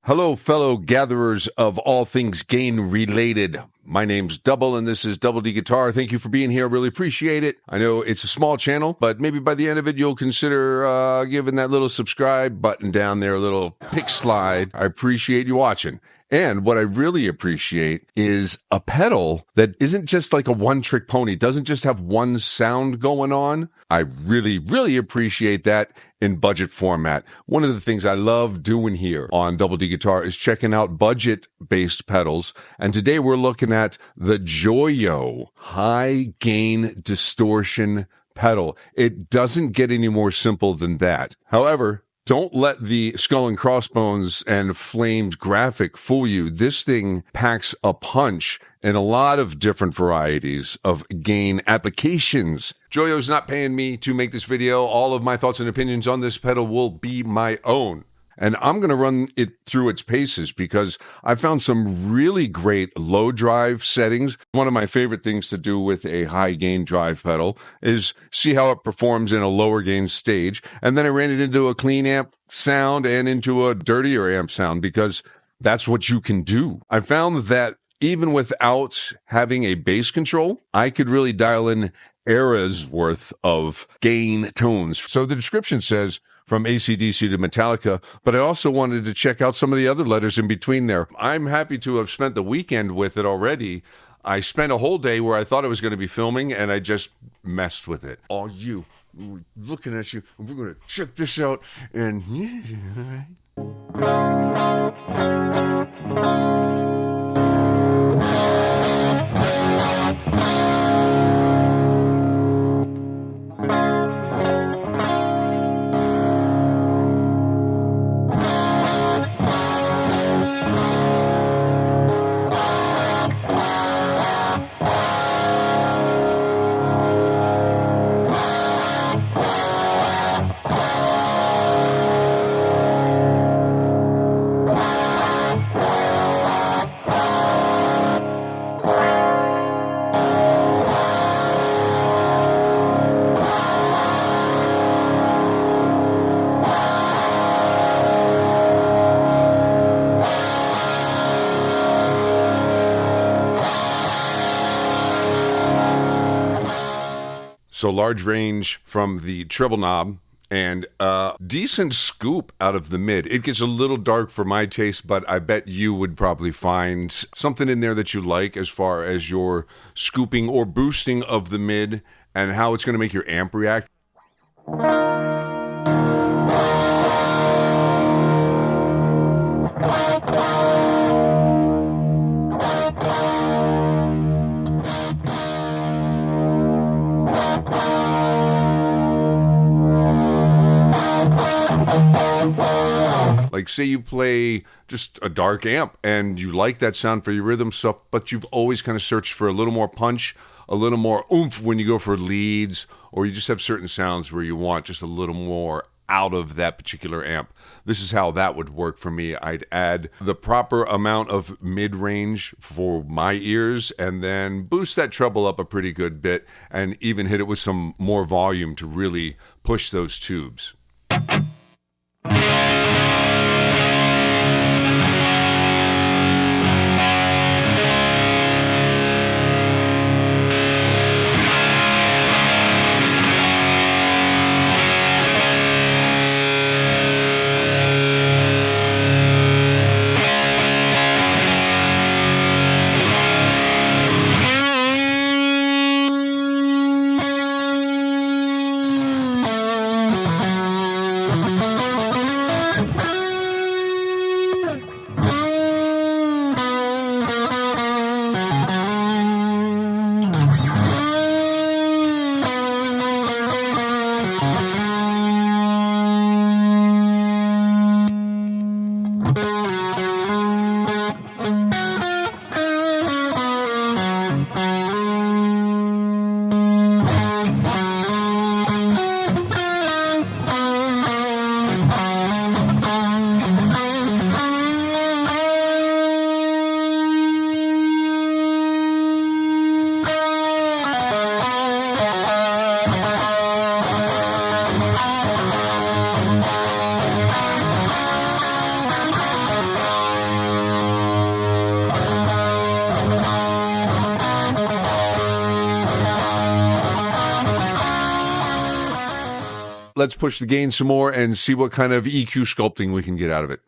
Hello, fellow gatherers of all things gain related. My name's Double, and this is Double D Guitar. Thank you for being here. I really appreciate it. I know it's a small channel, but maybe by the end of it, you'll consider giving that little subscribe button down there, a little pick slide. I appreciate you watching. And what I really appreciate is a pedal that isn't just like a one-trick pony, doesn't just have one sound going on. I really, really appreciate that in budget format. One of the things I love doing here on Double D Guitar is checking out budget-based pedals. And today we're looking at the Joyo High Gain Distortion pedal. It doesn't get any more simple than that. However, don't let the skull and crossbones and flamed graphic fool you. This thing packs a punch in a lot of different varieties of gain applications. Joyo's not paying me to make this video. All of my thoughts and opinions on this pedal will be my own. And I'm going to run it through its paces because I found some really great low drive settings. One of my favorite things to do with a high gain drive pedal is see how it performs in a lower gain stage. And then I ran it into a clean amp sound and into a dirtier amp sound because that's what you can do. I found that even without having a bass control, I could really dial in eras worth of gain tones. So the description says, from AC/DC to Metallica, but I also wanted to check out some of the other letters in between there. I'm happy to have spent the weekend with it already. I spent a whole day where I thought I was going to be filming, and I just messed with it. All you, looking at you, we're going to check this out, and... So large range from the treble knob and decent scoop out of the mid. It gets a little dark for my taste, but I bet you would probably find something in there that you like as far as your scooping or boosting of the mid and how it's going to make your amp react. Like say you play just a dark amp and you like that sound for your rhythm stuff, but you've always kind of searched for a little more punch, a little more oomph when you go for leads, or you just have certain sounds where you want just a little more out of that particular amp. This is how that would work for me. I'd add the proper amount of mid-range for my ears and then boost that treble up a pretty good bit and even hit it with some more volume to really push those tubes. let's push the gain some more and see what kind of EQ sculpting we can get out of it.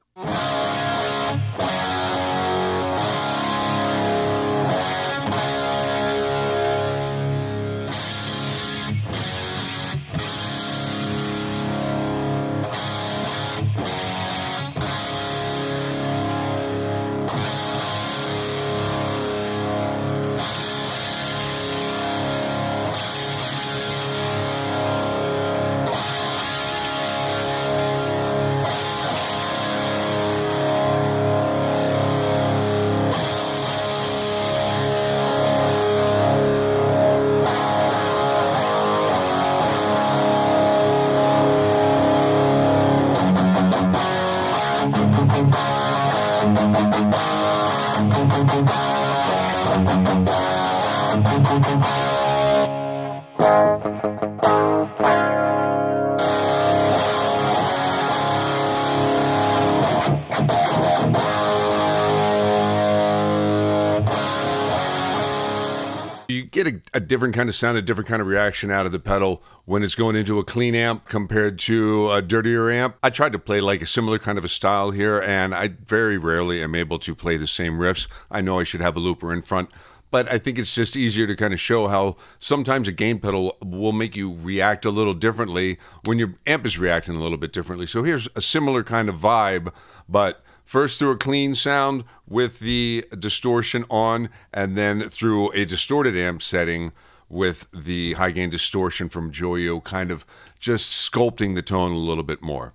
You get a different kind of sound, a different kind of reaction out of the pedal when it's going into a clean amp compared to a dirtier amp. I tried to play like a similar kind of a style here, and I very rarely am able to play the same riffs. I know I should have a looper in front, but I think it's just easier to kind of show how sometimes a gain pedal will make you react a little differently when your amp is reacting a little bit differently. So here's a similar kind of vibe, but first through a clean sound with the distortion on, and then through a distorted amp setting with the high gain distortion from Joyo, kind of just sculpting the tone a little bit more.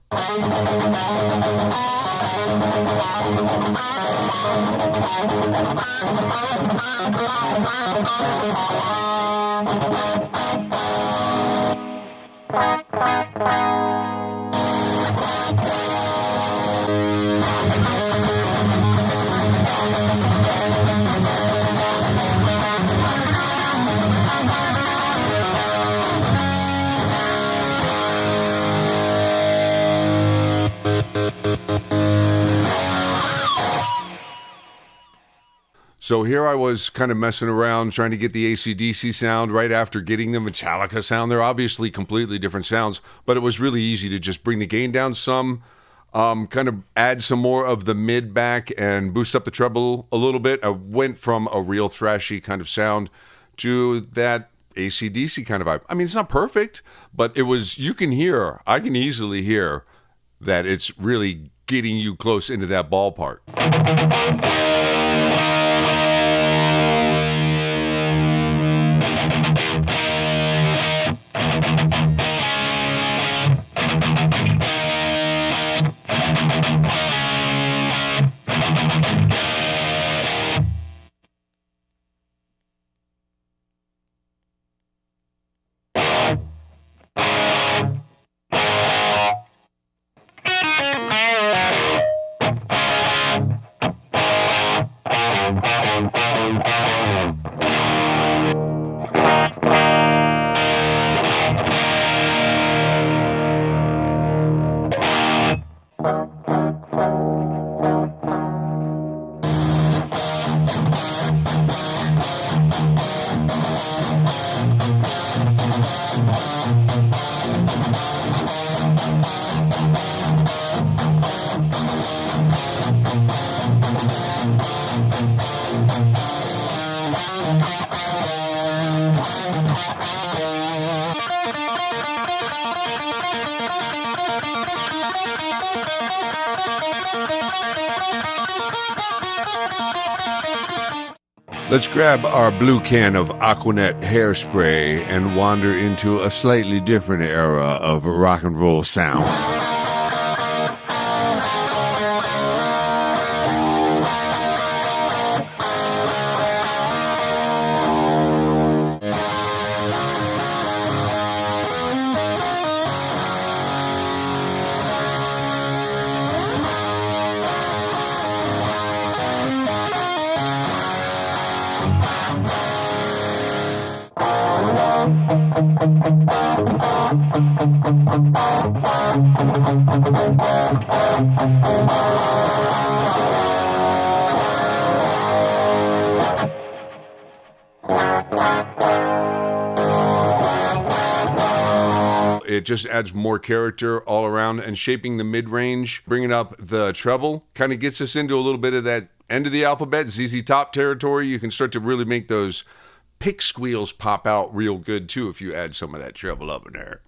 So here I was kind of messing around trying to get the AC/DC sound right after getting the Metallica sound. They're obviously completely different sounds, but it was really easy to just bring the gain down some, kind of add some more of the mid back and boost up the treble a little bit. I went from a real thrashy kind of sound to that AC/DC kind of vibe. I mean, it's not perfect, but it was, I can easily hear that it's really getting you close into that ballpark. Let's grab our blue can of Aquanet hairspray and wander into a slightly different era of rock and roll sound. just adds more character all around, and shaping the mid-range, bringing up the treble, kind of gets us into a little bit of that end of the alphabet, ZZ Top territory. You can start to really make those pick squeals pop out real good too if you add some of that treble up in there.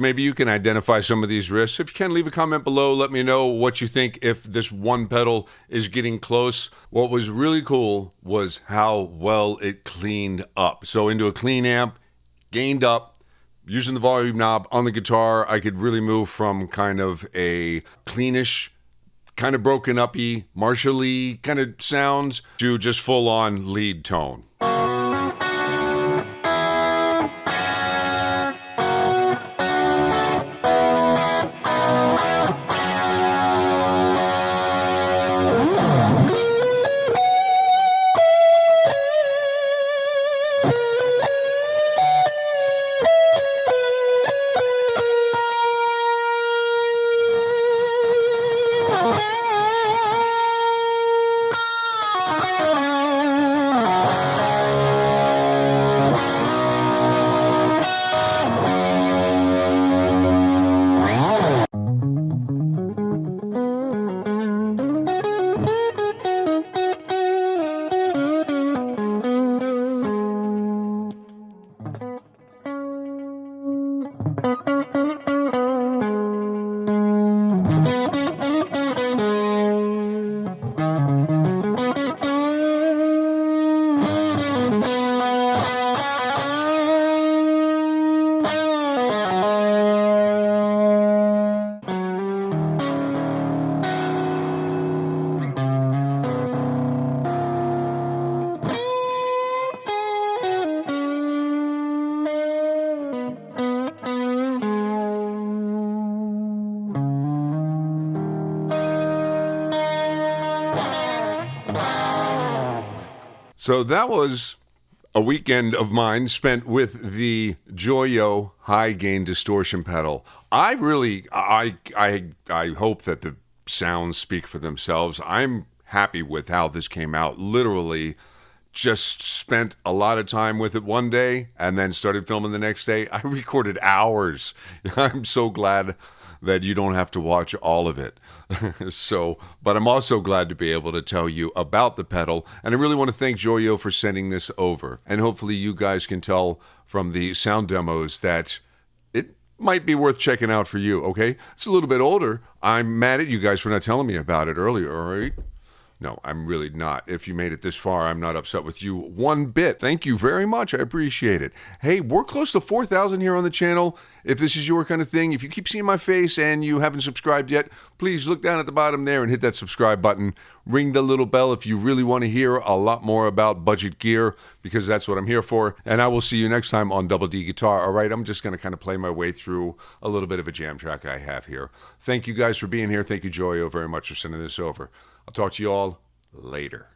Maybe you can identify some of these risks. If you can, leave a comment below. Let me know what you think if this one pedal is getting close. What was really cool was how well it cleaned up. So into a clean amp, gained up, using the volume knob on the guitar, I could really move from kind of a cleanish, kind of broken up-y, Marshall-y kind of sounds to just full-on lead tone. So that was a weekend of mine spent with the Joyo High Gain Distortion pedal. I hope that the sounds speak for themselves. I'm happy with how this came out. Literally just spent a lot of time with it one day and then started filming the next day. I recorded hours. I'm so glad that you don't have to watch all of it. But I'm also glad to be able to tell you about the pedal, and I really want to thank Joyo for sending this over. And hopefully you guys can tell from the sound demos that it might be worth checking out for you, okay? It's a little bit older. I'm mad at you guys for not telling me about it earlier, all right? No, I'm really not. If you made it this far, I'm not upset with you one bit. Thank you very much. I appreciate it. Hey, we're close to 4,000 here on the channel. If this is your kind of thing, if you keep seeing my face and you haven't subscribed yet, please look down at the bottom there and hit that subscribe button. Ring the little bell if you really want to hear a lot more about budget gear, because that's what I'm here for. And I will see you next time on Double D Guitar. All right, I'm just going to kind of play my way through a little bit of a jam track I have here. Thank you guys for being here. Thank you, Joyo, very much for sending this over. I'll talk to you all later.